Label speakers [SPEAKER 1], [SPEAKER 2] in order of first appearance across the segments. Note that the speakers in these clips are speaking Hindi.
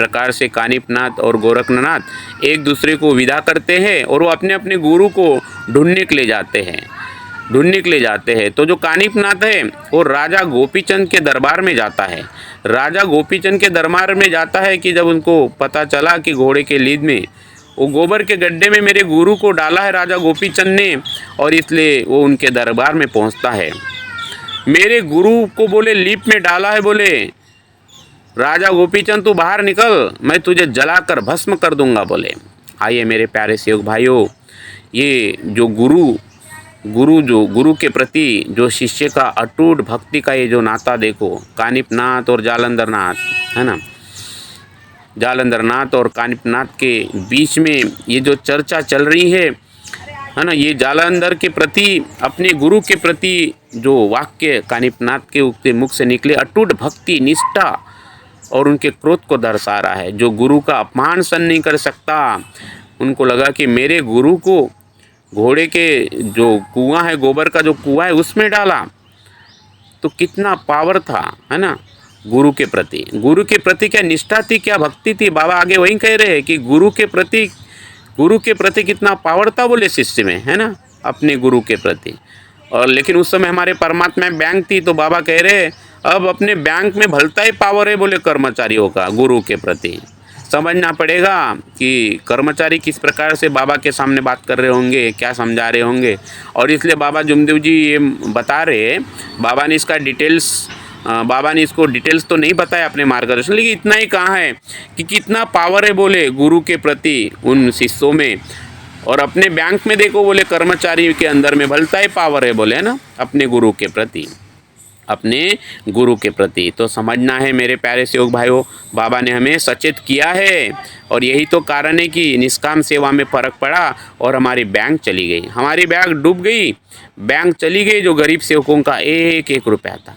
[SPEAKER 1] प्रकार से कानिपनाथ और गोरखनाथ एक दूसरे को विदा करते हैं और वो अपने अपने गुरु को ढूंढने के लिए जाते हैं। तो जो कानिपनाथ है वो राजा गोपीचंद के दरबार में जाता है। राजा गोपीचंद के दरबार में जाता है कि जब उनको पता चला कि घोड़े के लीद में वो गोबर के गड्ढे में मेरे गुरु को डाला है राजा गोपीचंद ने, और इसलिए वो उनके दरबार में पहुंचता है। मेरे गुरु को बोले लीप में डाला है, बोले राजा गोपीचंद तू बाहर निकल, मैं तुझे जलाकर भस्म कर दूंगा। बोले आइए मेरे प्यारे सेवक भाइयों, ये जो गुरु के प्रति जो शिष्य का अटूट भक्ति का ये जो नाता देखो, कानिपनाथ और जालंधर नाथ है ना, जालंधर नाथ और कानिपनाथ के बीच में ये जो चर्चा चल रही है ना, ये जालंधर के प्रति अपने गुरु के प्रति जो वाक्य कानिपनाथ के मुख से निकले, अटूट भक्ति निष्ठा और उनके क्रोध को दर्शा रहा है। जो गुरु का अपमान सहन नहीं कर सकता, उनको लगा कि मेरे गुरु को घोड़े के जो कुआं है, गोबर का जो कुआं है उसमें डाला, तो कितना पावर था है ना गुरु के प्रति क्या निष्ठा थी, क्या भक्ति थी। बाबा आगे वही कह रहे हैं कि गुरु के प्रति कितना पावर था बोले शिष्य में, है ना, अपने गुरु के प्रति। और लेकिन उस समय हमारे परमात्मा में बैंक थी, तो बाबा कह रहे अब अपने बैंक में भलता ही पावर है बोले कर्मचारियों का गुरु के प्रति। समझना पड़ेगा कि कर्मचारी किस प्रकार से बाबा के सामने बात कर रहे होंगे, क्या समझा रहे होंगे। और इसलिए बाबा जुमदेव जी ये बता रहे, बाबा ने इसको डिटेल्स तो नहीं बताया अपने मार्गदर्शन, लेकिन इतना ही कहा है कि कितना पावर है बोले गुरु के प्रति उन शिष्यों में। और अपने बैंक में देखो बोले कर्मचारी के अंदर में भलता ही पावर है बोले, है ना, अपने गुरु के प्रति। तो समझना है मेरे प्यारे सेवक भाइयों, बाबा ने हमें सचेत किया है, और यही तो कारण है कि निष्काम सेवा में फ़र्क पड़ा और हमारी बैंक चली गई, हमारी बैंक डूब गई, बैंक चली गई जो गरीब सेवकों का एक एक रुपया था।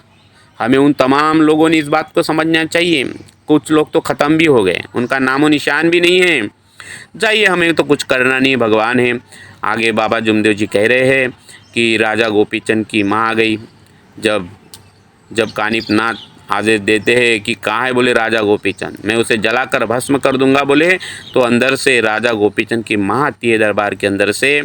[SPEAKER 1] हमें उन तमाम लोगों ने इस बात को समझना चाहिए। कुछ लोग तो ख़त्म भी हो गए, उनका नामो निशान भी नहीं है। जाइए, हमें तो कुछ करना नहीं, भगवान है। आगे बाबा जुमदेव जी कह रहे हैं कि राजा गोपीचंद की माँ आ गई। जब कानिपनाथ आदेश देते हैं कि कहाँ है बोले राजा गोपीचंद, मैं उसे जलाकर भस्म कर दूंगा बोले, तो अंदर से राजा गोपीचंद की माँ आती है दरबार के अंदर से,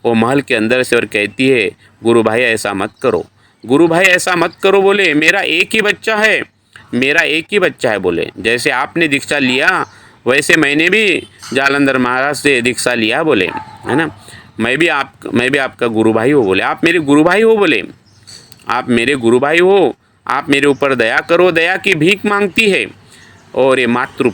[SPEAKER 1] वो महल के अंदर से, और कहती है गुरु भाई ऐसा मत करो, गुरु भाई ऐसा मत करो, बोले मेरा एक ही बच्चा है बोले, जैसे आपने दीक्षा लिया वैसे मैंने भी जालंधर महाराज से दीक्षा लिया बोले, है ना, मैं भी आपका गुरु भाई हो बोले, आप मेरे गुरु भाई हो बोले, आप मेरे गुरु भाई हो, आप मेरे ऊपर दया करो, दया की भीख मांगती है। और ये मातृ